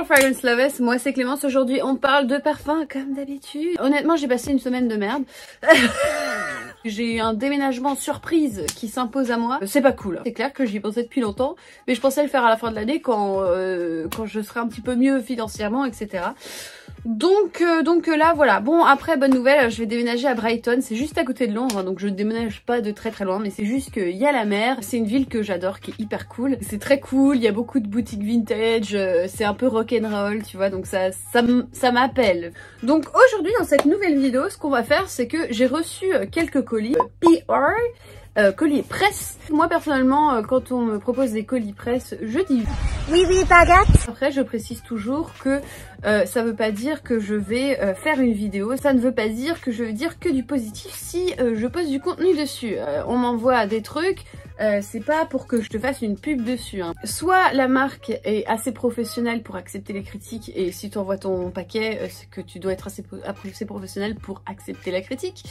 Fragrance Lovers, moi c'est Clémence, aujourd'hui on parle de parfum comme d'habitude. Honnêtement j'ai passé une semaine de merde. J'ai eu un déménagement surprise qui s'impose à moi. C'est pas cool. C'est clair que j'y pensais depuis longtemps, mais je pensais le faire à la fin de l'année quand je serai un petit peu mieux financièrement, etc. Donc là voilà, bon après bonne nouvelle, je vais déménager à Brighton, c'est juste à côté de Londres, donc je ne déménage pas de très loin, mais c'est juste qu'il y a la mer, c'est une ville que j'adore, qui est hyper cool, c'est très cool, il y a beaucoup de boutiques vintage, c'est un peu rock'n'roll, tu vois, donc ça m'appelle. Donc aujourd'hui dans cette nouvelle vidéo, ce qu'on va faire, c'est que j'ai reçu quelques colis PR, colis presse. Moi personnellement, quand on me propose des colis presse, je dis oui baguette. Après je précise toujours que ça veut pas dire que je vais faire une vidéo, ça ne veut pas dire que je veux dire que du positif si je poste du contenu dessus. On m'envoie des trucs, c'est pas pour que je te fasse une pub dessus, hein. Soit la marque est assez professionnelle pour accepter les critiques, et si tu envoies ton paquet, c'est que tu dois être assez professionnel pour accepter la critique.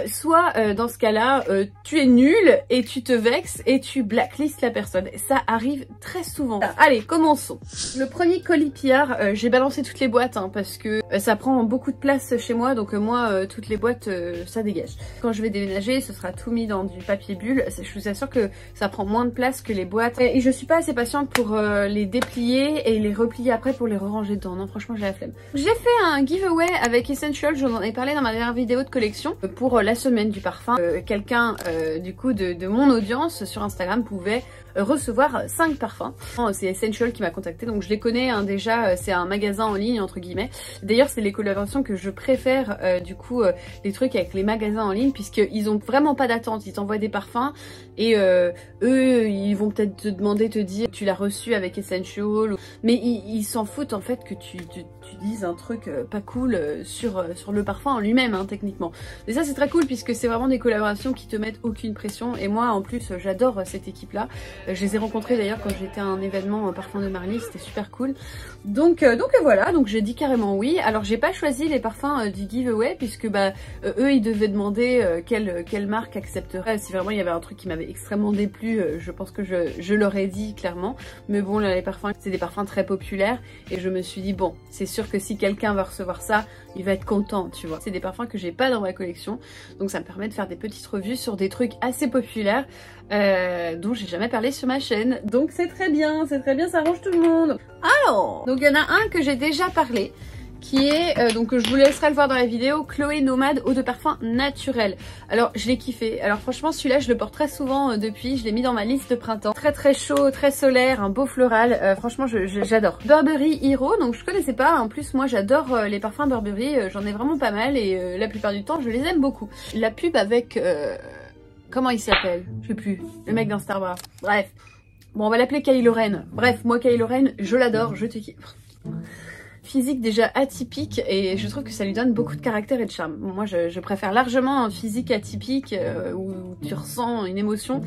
Soit dans ce cas-là, tu es nul et tu te vexes et tu blacklistes la personne. Ça arrive très souvent. Allez, commençons. Le premier colis PR, j'ai balancé toutes les boîtes hein, parce que ça prend beaucoup de place chez moi, donc moi toutes les boîtes ça dégage. Quand je vais déménager, ce sera tout mis dans du papier bulle. Je vous assure que ça prend moins de place que les boîtes et je suis pas assez patiente pour les déplier et les replier après pour les ranger dedans. Non, franchement j'ai la flemme. J'ai fait un giveaway avec Essential, j'en ai parlé dans ma dernière vidéo de collection pour la semaine du parfum. Quelqu'un du coup de mon audience sur Instagram pouvait recevoir 5 parfums. C'est Essential qui m'a contacté, donc je les connais hein, déjà, c'est un magasin en ligne entre guillemets. D'ailleurs c'est les collaborations que je préfère du coup les trucs avec les magasins en ligne, puisqu'ils ont vraiment pas d'attente, ils t'envoient des parfums et eux ils vont peut-être te demander, te dire tu l'as reçu avec Essential, mais ils s'en foutent en fait que tu dises un truc pas cool sur le parfum en lui-même hein, techniquement. Et ça c'est très cool puisque c'est vraiment des collaborations qui te mettent aucune pression, et moi en plus j'adore cette équipe là. Je les ai rencontrés d'ailleurs quand j'étais à un événement parfum de Marly, c'était super cool. Donc voilà, donc j'ai dit carrément oui. Alors j'ai pas choisi les parfums du giveaway puisque bah eux ils devaient demander quelle marque accepterait. Si vraiment il y avait un truc qui m'avait extrêmement déplu, je pense que je leur ai dit clairement. Mais bon là les parfums c'est des parfums très populaires et je me suis dit bon c'est sûr que si quelqu'un va recevoir ça, il va être content, tu vois. C'est des parfums que j'ai pas dans ma collection, donc ça me permet de faire des petites revues sur des trucs assez populaires dont j'ai jamais parlé sur ma chaîne. Donc c'est très bien, ça arrange tout le monde. Alors, donc il y en a un que j'ai déjà parlé, qui est, donc je vous laisserai le voir dans la vidéo, Chloé Nomade eau de parfum naturel. Alors je l'ai kiffé, alors franchement celui-là je le porte très souvent depuis, je l'ai mis dans ma liste de printemps. Très chaud, très solaire, un beau floral, franchement j'adore. Burberry Hero, donc je connaissais pas, en plus moi j'adore les parfums Burberry, j'en ai vraiment pas mal et la plupart du temps je les aime beaucoup. La pub avec, comment il s'appelle? Je sais plus, le mec d'un Star Wars, bref. Bon on va l'appeler Kylo Ren, bref moi Kylo Ren je l'adore, je te kiffe. Physique déjà atypique et je trouve que ça lui donne beaucoup de caractère et de charme. Moi je préfère largement un physique atypique où tu ressens une émotion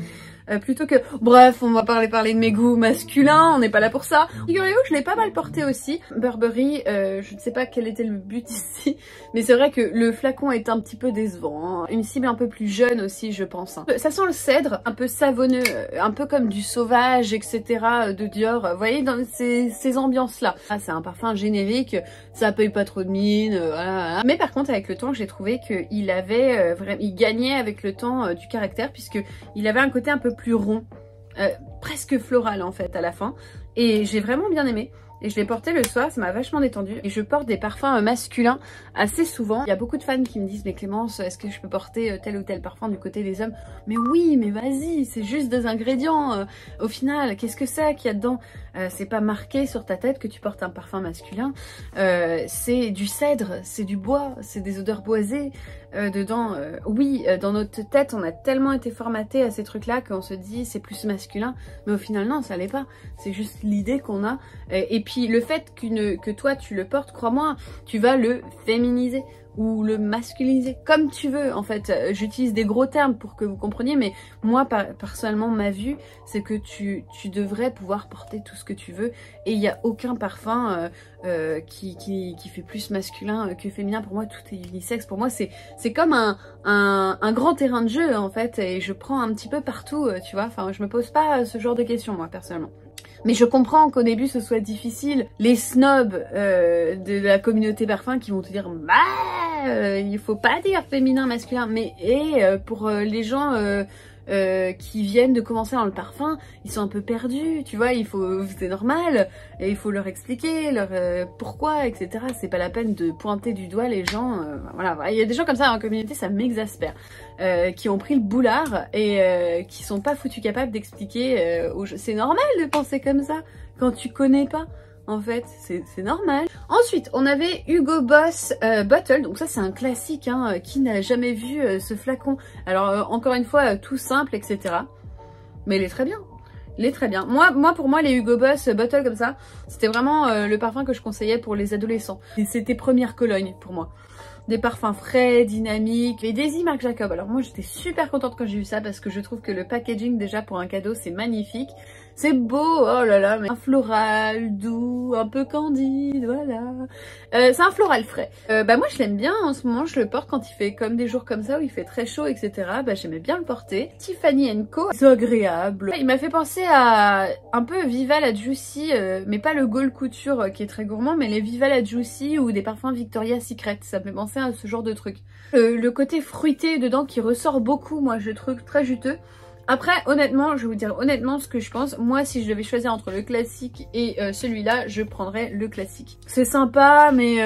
plutôt que... Bref, on va parler de mes goûts masculins, on n'est pas là pour ça. Figurez-vous que je l'ai pas mal porté aussi. Burberry, je ne sais pas quel était le but ici, mais c'est vrai que le flacon est un petit peu décevant, hein. Une cible un peu plus jeune aussi je pense, hein. Ça sent le cèdre, un peu savonneux, un peu comme du sauvage, etc. de Dior. Vous voyez, dans ces ambiances-là. Ah, c'est un parfum générique, ça paye pas trop de mine, voilà. Mais par contre avec le temps j'ai trouvé qu'il avait il gagnait avec le temps du caractère, puisque il avait un côté un peu plus rond, presque floral en fait à la fin, et j'ai vraiment bien aimé. Et je l'ai porté le soir, ça m'a vachement détendu. Et je porte des parfums masculins assez souvent. Il y a beaucoup de fans qui me disent mais Clémence, est-ce que je peux porter tel ou tel parfum du côté des hommes? Mais oui, mais vas-y, c'est juste des ingrédients. Au final, qu'est-ce que c'est qu'il y a dedans? C'est pas marqué sur ta tête que tu portes un parfum masculin. C'est du cèdre, c'est du bois, c'est des odeurs boisées. Dedans, oui, dans notre tête, on a tellement été formaté à ces trucs-là qu'on se dit c'est plus masculin, mais au final non, ça l'est pas. C'est juste l'idée qu'on a. Et puis le fait que toi tu le portes, crois-moi, tu vas le féminiser ou le masculiniser, comme tu veux en fait. J'utilise des gros termes pour que vous compreniez, mais moi personnellement ma vue c'est que tu devrais pouvoir porter tout ce que tu veux, et il n'y a aucun parfum qui fait plus masculin que féminin. Pour moi tout est unisexe, pour moi c'est comme un grand terrain de jeu en fait, et je prends un petit peu partout, tu vois, enfin je me pose pas ce genre de questions moi personnellement. Mais je comprends qu'au début ce soit difficile. Les snobs de la communauté parfum qui vont te dire bah il faut pas dire féminin, masculin. Mais pour les gens qui viennent de commencer dans le parfum, ils sont un peu perdus, tu vois, c'est normal, et il faut leur expliquer pourquoi, etc. C'est pas la peine de pointer du doigt les gens, voilà, il y a des gens comme ça dans la communauté, ça m'exaspère, qui ont pris le boulard et qui sont pas foutus capables d'expliquer c'est normal de penser comme ça, quand tu connais pas. En fait, c'est normal. Ensuite, on avait Hugo Boss Bottle. Donc ça, c'est un classique. Hein, qui n'a jamais vu ce flacon? Alors, encore une fois, tout simple, etc. Mais il est très bien. Il est très bien. Pour moi, les Hugo Boss Bottle comme ça, c'était vraiment le parfum que je conseillais pour les adolescents. Et c'était première Cologne pour moi. Des parfums frais, dynamiques, et Daisy Marc Jacob. Alors moi j'étais super contente quand j'ai vu ça parce que je trouve que le packaging déjà pour un cadeau c'est magnifique. C'est beau, oh là là, mais un floral doux, un peu candide, voilà. C'est un floral frais. Moi je l'aime bien en ce moment, je le porte quand il fait comme des jours comme ça où il fait très chaud, etc. J'aimais bien le porter. Tiffany & Co, c'est agréable. Il m'a fait penser à un peu Viva la Juicy, mais pas le Gold Couture qui est très gourmand, mais les Viva la Juicy ou des parfums Victoria's Secret. Ça me fait penser à ce genre de truc. Le côté fruité dedans qui ressort beaucoup, moi je trouve très juteux. Après, honnêtement, je vais vous dire honnêtement ce que je pense. Moi, si je devais choisir entre le classique et celui-là, je prendrais le classique. C'est sympa, mais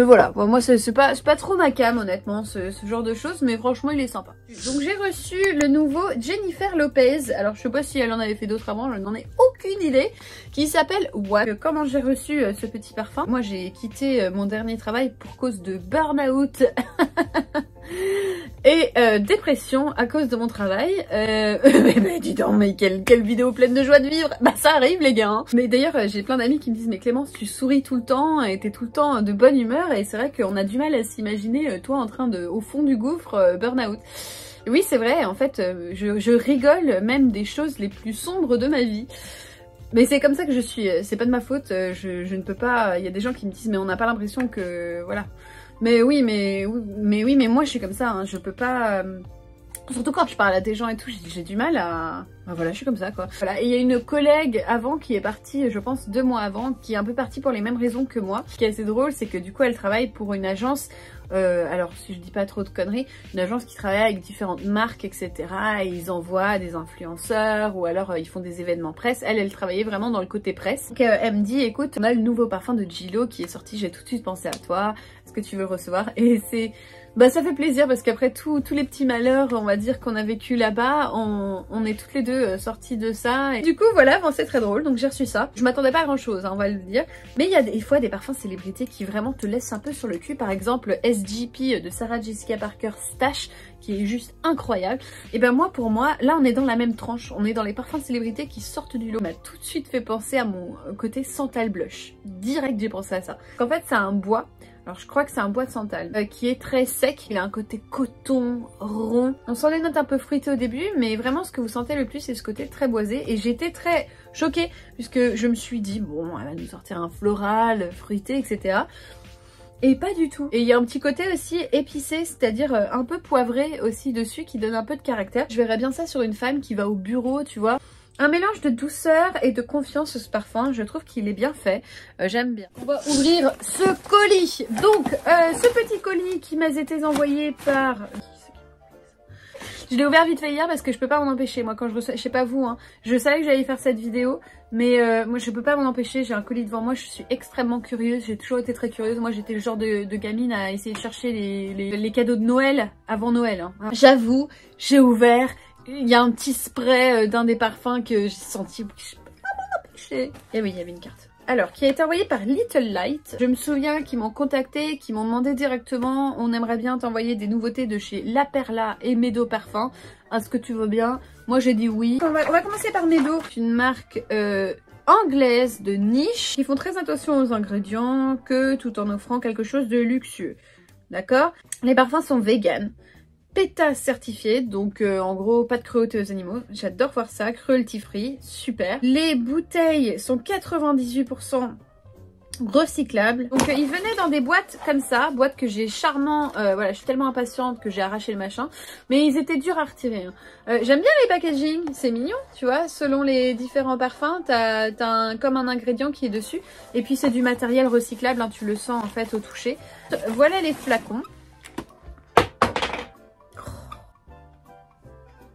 voilà. Bon, moi, c'est pas trop ma came, honnêtement, ce genre de choses. Mais franchement, il est sympa. Donc, j'ai reçu le nouveau Jennifer Lopez. Alors, je sais pas si elle en avait fait d'autres avant, je n'en ai aucune idée. Qui s'appelle What. Comment j'ai reçu ce petit parfum? Moi, j'ai quitté mon dernier travail pour cause de burn-out. Et dépression à cause de mon travail. Mais dis donc, mais quelle vidéo pleine de joie de vivre. Bah ça arrive les gars, hein. Mais d'ailleurs j'ai plein d'amis qui me disent mais Clémence tu souris tout le temps et t'es tout le temps de bonne humeur. Et c'est vrai qu'on a du mal à s'imaginer toi en train de, au fond du gouffre, burn-out. Oui c'est vrai, en fait je rigole même des choses les plus sombres de ma vie. Mais c'est comme ça que je suis, c'est pas de ma faute, je ne peux pas, il y a des gens qui me disent mais on n'a pas l'impression que, voilà. Mais oui, mais moi je suis comme ça, hein, je peux pas... Surtout quand je parle à des gens et tout, j'ai du mal à... Bah voilà, je suis comme ça quoi. Voilà, et il y a une collègue avant qui est partie, je pense 2 mois avant, qui est un peu partie pour les mêmes raisons que moi. Ce qui est assez drôle, c'est que du coup elle travaille pour une agence, alors si je dis pas trop de conneries, une agence qui travaille avec différentes marques, etc. Et ils envoient des influenceurs ou alors ils font des événements presse. Elle travaillait vraiment dans le côté presse. Donc elle me dit, écoute, on a le nouveau parfum de Gillo qui est sorti, j'ai tout de suite pensé à toi, est-ce que tu veux recevoir? Et c'est... Bah ça fait plaisir parce qu'après tous les petits malheurs on va dire qu'on a vécu là-bas, on est toutes les deux sorties de ça. Et du coup voilà, bon, c'est très drôle, donc j'ai reçu ça. Je m'attendais pas à grand chose, hein, on va le dire. Mais il y a des fois des parfums célébrités qui vraiment te laissent un peu sur le cul. Par exemple SGP de Sarah Jessica Parker Stash qui est juste incroyable. Et ben pour moi, là on est dans la même tranche. On est dans les parfums célébrités qui sortent du lot. Ça m'a tout de suite fait penser à mon côté Santal Blush. Direct j'ai pensé à ça. En fait c'est un bois. Alors je crois que c'est un bois de santal qui est très sec, il a un côté coton, rond. On sent les notes un peu fruitées au début, mais vraiment ce que vous sentez le plus c'est ce côté très boisé. Et j'étais très choquée puisque je me suis dit bon elle va nous sortir un floral, fruité, etc. Et pas du tout. Et il y a un petit côté aussi épicé, c'est-à-dire un peu poivré aussi dessus qui donne un peu de caractère. Je verrais bien ça sur une femme qui va au bureau, tu vois. Un mélange de douceur et de confiance ce parfum, je trouve qu'il est bien fait, j'aime bien. On va ouvrir ce colis. Donc ce petit colis qui m'a été envoyé par... Je l'ai ouvert vite fait hier parce que je peux pas m'en empêcher. Moi quand je reçois, je sais pas vous, hein, je savais que j'allais faire cette vidéo, mais moi je peux pas m'en empêcher, j'ai un colis devant moi, je suis extrêmement curieuse, j'ai toujours été très curieuse. Moi j'étais le genre de gamine à essayer de chercher les cadeaux de Noël avant Noël, hein. J'avoue, j'ai ouvert... Il y a un petit spray d'un des parfums que j'ai senti, je peux pas m'en empêcher. Et oui, il y avait une carte. Alors, qui a été envoyée par Little Light. Je me souviens qu'ils m'ont contacté, qu'ils m'ont demandé directement, on aimerait bien t'envoyer des nouveautés de chez La Perla et Meadow Parfum. Est-ce que tu veux bien? Moi j'ai dit oui. On va commencer par Meadow, une marque anglaise de niche, qui font très attention aux ingrédients, que tout en offrant quelque chose de luxueux. D'accord? Les parfums sont vegan. PETA certifié, donc en gros pas de cruauté aux animaux, j'adore voir ça, cruelty free, super. Les bouteilles sont 98% recyclable. Donc il venait dans des boîtes comme ça, boîtes que j'ai charmant, voilà, je suis tellement impatiente que j'ai arraché le machin, mais ils étaient durs à retirer. Hein. J'aime bien les packaging, c'est mignon, tu vois, selon les différents parfums, t'as comme un ingrédient qui est dessus, et puis c'est du matériel recyclable, hein, tu le sens en fait au toucher. Voilà les flacons.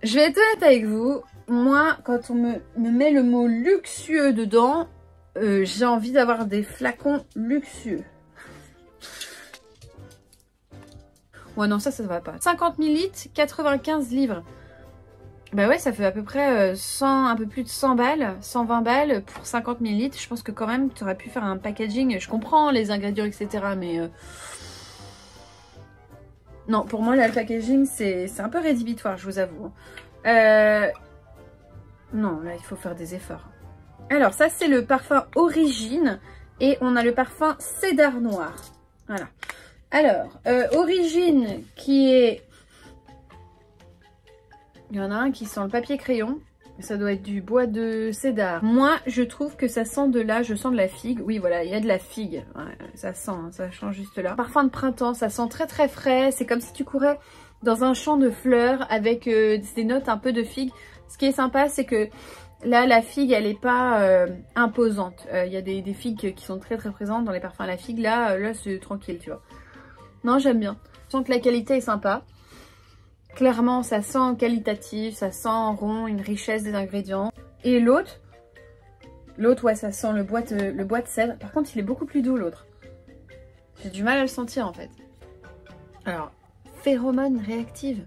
Je vais être honnête avec vous, moi, quand on me met le mot luxueux dedans, j'ai envie d'avoir des flacons luxueux. Ouais, non, ça va pas. 50 ml, 95 livres. Bah ouais, ça fait à peu près 100, un peu plus de 100 balles, 120 balles pour 50 ml. Je pense que quand même, tu aurais pu faire un packaging. Je comprends les ingrédients, etc. Mais non, pour moi, là, le packaging, c'est un peu rédhibitoire, je vous avoue. Non, là, il faut faire des efforts. Alors, ça, c'est le parfum Origine. Et on a le parfum Cédar Noir. Voilà. Alors, Origine, qui est... Il y en a un qui sent le papier crayon. Ça doit être du bois de cédar. Moi, je trouve que ça sent de là, je sens de la figue. Oui, voilà, il y a de la figue. Ouais, ça sent, hein, ça change juste là. Parfum de printemps, ça sent très très frais. C'est comme si tu courais dans un champ de fleurs avec des notes un peu de figue. Ce qui est sympa, c'est que là, la figue, elle est pas imposante. Il y a des figues qui sont très très présentes dans les parfums à la figue. Là c'est tranquille, tu vois. Non, j'aime bien. Je sens que la qualité est sympa. Clairement, ça sent qualitatif, ça sent rond, une richesse des ingrédients. Et l'autre, ouais, ça sent le bois de cèdre. Par contre, il est beaucoup plus doux, l'autre. J'ai du mal à le sentir, en fait. Alors, phéromone réactive.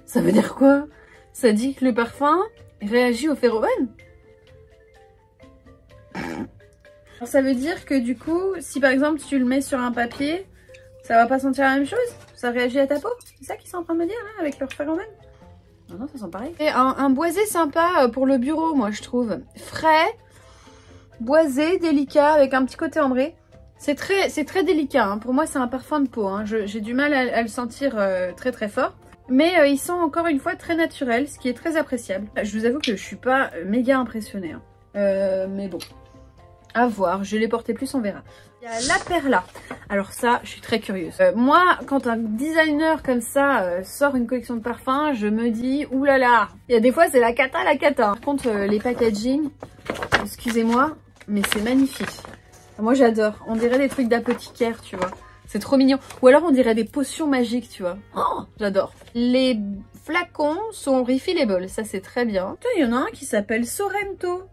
Ça veut dire quoi? Ça dit que le parfum réagit aux phéromones? Alors, ça veut dire que du coup, si par exemple tu le mets sur un papier, ça va pas sentir la même chose? Ça réagit à ta peau? C'est ça qu'ils sont en train de me dire là, avec leur phéromones? Non, ça sent pareil. Et un boisé sympa pour le bureau, moi je trouve. Frais, boisé, délicat, avec un petit côté ambré. C'est très délicat, hein. Pour moi c'est un parfum de peau, hein. J'ai du mal à le sentir très très fort. Mais il sent encore une fois très naturel, ce qui est très appréciable. Je vous avoue que je suis pas méga impressionnée. Hein. Mais bon, à voir, je l'ai porté plus, on verra. Il y a la Perla. Alors ça, je suis très curieuse. Moi, quand un designer comme ça sort une collection de parfums, je me dis, oulala, il y a des fois c'est la cata, la cata. Par contre, les packaging, excusez-moi, mais c'est magnifique. Moi j'adore, on dirait des trucs d'apothicaire, tu vois. C'est trop mignon. Ou alors on dirait des potions magiques, tu vois. Oh, j'adore. Les flacons sont refillable, ça c'est très bien. Il y en a un qui s'appelle Sorrento.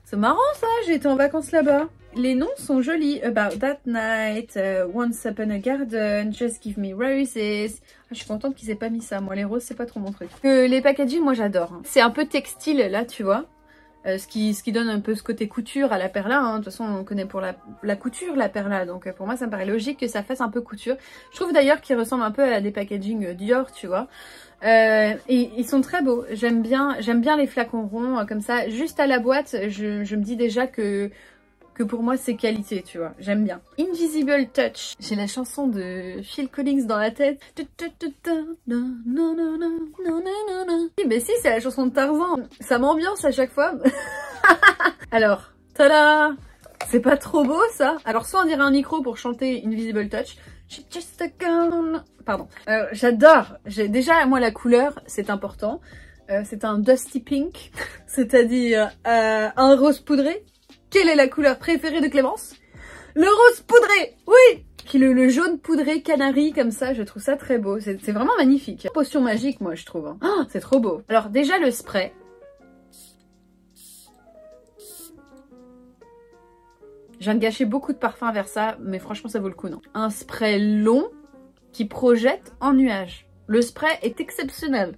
C'est marrant ça, j'ai été en vacances là-bas. Les noms sont jolis. About That Night, Once Upon a Garden, Just Give Me Roses. Je suis contente qu'ils aient pas mis ça. Moi les roses c'est pas trop mon truc. Les packaging moi j'adore. C'est un peu textile là, tu vois. Ce qui donne un peu ce côté couture à la Perla, hein. De toute façon on connaît pour la couture la Perla, donc pour moi ça me paraît logique que ça fasse un peu couture. Je trouve d'ailleurs qu'ils ressemblent un peu à des packaging Dior, tu vois. Et ils sont très beaux, j'aime bien les flacons ronds comme ça, juste à la boîte, je me dis déjà que pour moi c'est qualité, tu vois, j'aime bien. Invisible Touch, j'ai la chanson de Phil Collins dans la tête. Mais si, c'est la chanson de Tarzan, ça m'ambiance à chaque fois. Alors, tada, c'est pas trop beau ça? Alors soit on dirait un micro pour chanter Invisible Touch. Just a gun. Pardon. J'adore. Déjà moi la couleur c'est important. C'est un dusty pink, c'est-à-dire un rose poudré. Quelle est la couleur préférée de Clémence? Le rose poudré, oui. Qui le jaune poudré canari comme ça, je trouve ça très beau. C'est vraiment magnifique. Potion magique moi je trouve. Hein. Oh, c'est trop beau. Alors déjà le spray. Je viens de gâcher beaucoup de parfums vers ça, mais franchement ça vaut le coup, non? Un spray long qui projette en nuage. Le spray est exceptionnel.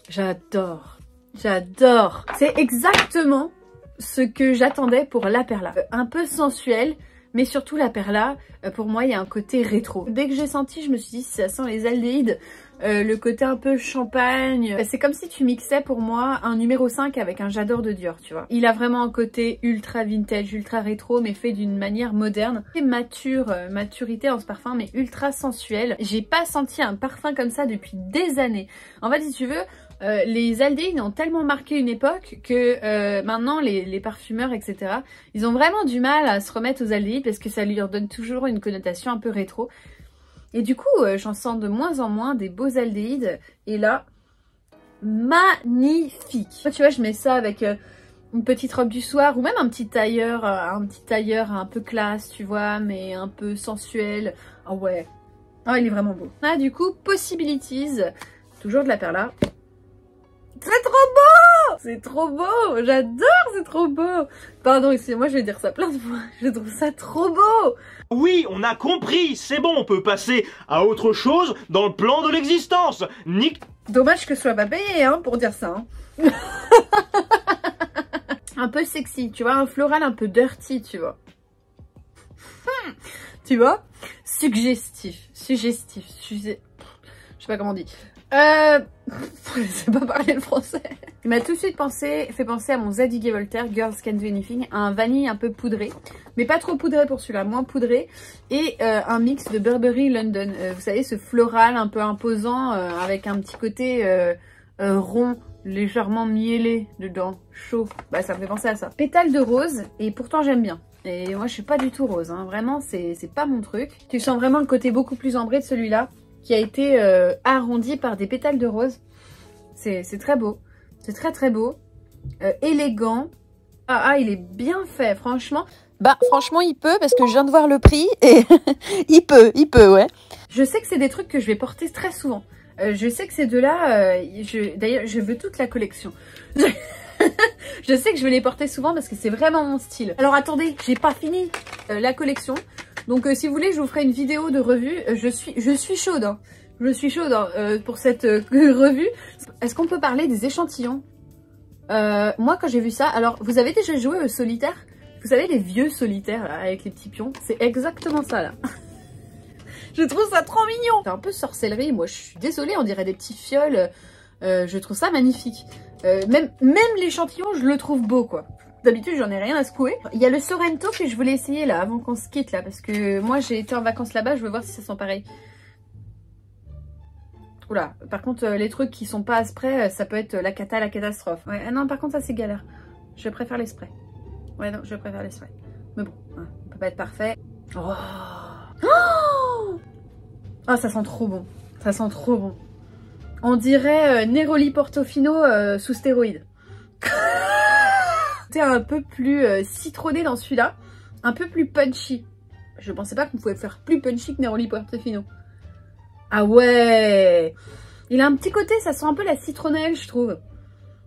J'adore. J'adore. C'est exactement ce que j'attendais pour la Perla. Un peu sensuel, mais surtout la Perla, pour moi il y a un côté rétro. Dès que j'ai senti, je me suis dit ça sent les aldéhydes. Le côté un peu champagne. C'est comme si tu mixais pour moi un numéro 5 avec un J'adore de Dior, tu vois. Il a vraiment un côté ultra vintage, ultra rétro, mais fait d'une manière moderne. C'est maturité en ce parfum, mais ultra sensuel. J'ai pas senti un parfum comme ça depuis des années. En fait, si tu veux, Les aldéhydes ont tellement marqué une époque que maintenant les parfumeurs, etc., ils ont vraiment du mal à se remettre aux aldéhydes parce que ça leur donne toujours une connotation un peu rétro. Et du coup, j'en sens de moins en moins des beaux aldéhydes. Et là, magnifique. Tu vois, je mets ça avec une petite robe du soir ou même un petit tailleur un peu classe, tu vois, mais un peu sensuel. Ah ouais. Ah, il est vraiment beau. Ah, du coup, Possibilities. Toujours de la perla. C'est trop beau! C'est trop beau! J'adore, c'est trop beau! Pardon, excusez-moi, je vais dire ça plein de fois. Je trouve ça trop beau! Oui, on a compris, c'est bon, on peut passer à autre chose dans le plan de l'existence. Nick. Dommage que je sois pas payée, hein, pour dire ça. Hein. Un peu sexy, tu vois, un floral un peu dirty, tu vois. Tu vois? Suggestif. Je sais pas comment on dit. Je sais pas parler le français. Il m'a tout de suite fait penser à mon Zadig & Voltaire Girls Can Do Anything, un vanille un peu poudré, mais pas trop poudré pour celui-là, moins poudré, et un mix de Burberry London. Vous savez, ce floral un peu imposant avec un petit côté rond, légèrement mielé dedans, chaud. Bah ça me fait penser à ça. Pétales de rose, et pourtant j'aime bien. Et moi je suis pas du tout rose, hein. Vraiment c'est pas mon truc. Tu sens vraiment le côté beaucoup plus ambré de celui-là, qui a été arrondi par des pétales de rose. C'est très beau. C'est très beau. Élégant. Ah, il est bien fait, franchement. Bah, franchement, il peut, parce que je viens de voir le prix, et il peut, ouais. Je sais que c'est des trucs que je vais porter très souvent. Je sais que ces deux-là, d'ailleurs, je veux toute la collection. Je sais que je vais les porter souvent parce que c'est vraiment mon style. Alors attendez, j'ai pas fini la collection. Donc si vous voulez, je vous ferai une vidéo de revue. Je suis chaude, hein. Je suis chaude pour cette revue. Est-ce qu'on peut parler des échantillons? Moi, quand j'ai vu ça, alors vous avez déjà joué au solitaire? Vous savez, les vieux solitaires là, avec les petits pions? C'est exactement ça là. Je trouve ça trop mignon. C'est un peu sorcellerie. Moi, je suis désolée, on dirait des petits fioles. Je trouve ça magnifique. Même l'échantillon, je le trouve beau, quoi. D'habitude, j'en ai rien à secouer. Il y a le Sorrento que je voulais essayer là, avant qu'on se quitte là, parce que moi, j'ai été en vacances là-bas, je veux voir si ça sent pareil. Oula, par contre, les trucs qui sont pas à spray, ça peut être la cata, la catastrophe. Ouais, non, par contre, ça c'est galère. Je préfère les sprays. Ouais, non, je préfère les sprays. Mais bon, hein, on peut pas être parfait. Oh, oh, ça sent trop bon. Ça sent trop bon. On dirait Neroli Portofino sous stéroïdes. C'était un peu plus citronné dans celui-là. Un peu plus punchy. Je pensais pas qu'on pouvait faire plus punchy que Neroli Portofino. Ah ouais! Il a un petit côté, ça sent un peu la citronnelle, je trouve.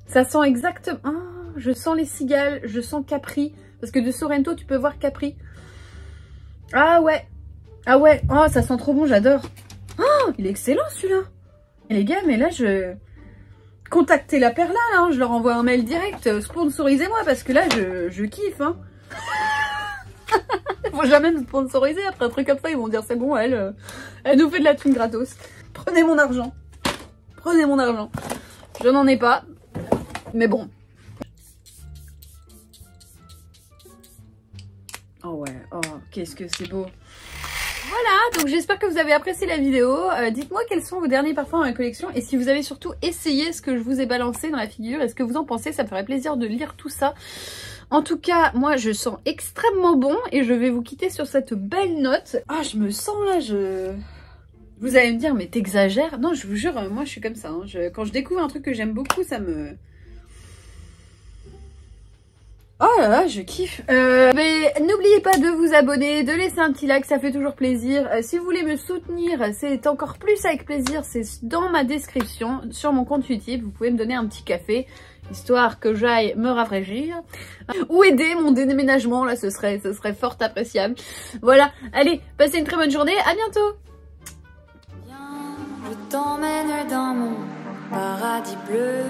Ça sent exactement... Ah, je sens les cigales, je sens Capri. Parce que de Sorrento, tu peux voir Capri. Ah ouais! Ah ouais! Oh, ça sent trop bon, j'adore. Oh, il est excellent celui-là. Et les gars, mais là, contactez la Perla, là, hein. Je leur envoie un mail direct. Sponsorisez-moi, parce que là, je kiffe, hein. Faut jamais me sponsoriser après un truc comme ça, ils vont dire c'est bon, elle nous fait de la thune gratos. Prenez mon argent. Prenez mon argent. Je n'en ai pas, mais bon. Oh ouais, oh, qu'est-ce que c'est beau. Voilà, donc j'espère que vous avez apprécié la vidéo. Dites-moi quels sont vos derniers parfums dans la collection et si vous avez surtout essayé ce que je vous ai balancé dans la figure. Est-ce que vous en pensez? Ça me ferait plaisir de lire tout ça. En tout cas, moi je sens extrêmement bon et je vais vous quitter sur cette belle note. Ah, je me sens là, Vous allez me dire, mais t'exagères? Non, je vous jure, moi je suis comme ça. Hein. Quand je découvre un truc que j'aime beaucoup, ça me... Oh là là, je kiffe. Mais n'oubliez pas de vous abonner, de laisser un petit like, ça fait toujours plaisir. Si vous voulez me soutenir, c'est encore plus avec plaisir. C'est dans ma description, sur mon compte YouTube. Vous pouvez me donner un petit café, histoire que j'aille me rafraîchir. Ou aider mon déménagement, là, ce serait fort appréciable. Voilà, allez, passez une très bonne journée, à bientôt. Viens, je t'emmène dans mon paradis bleu.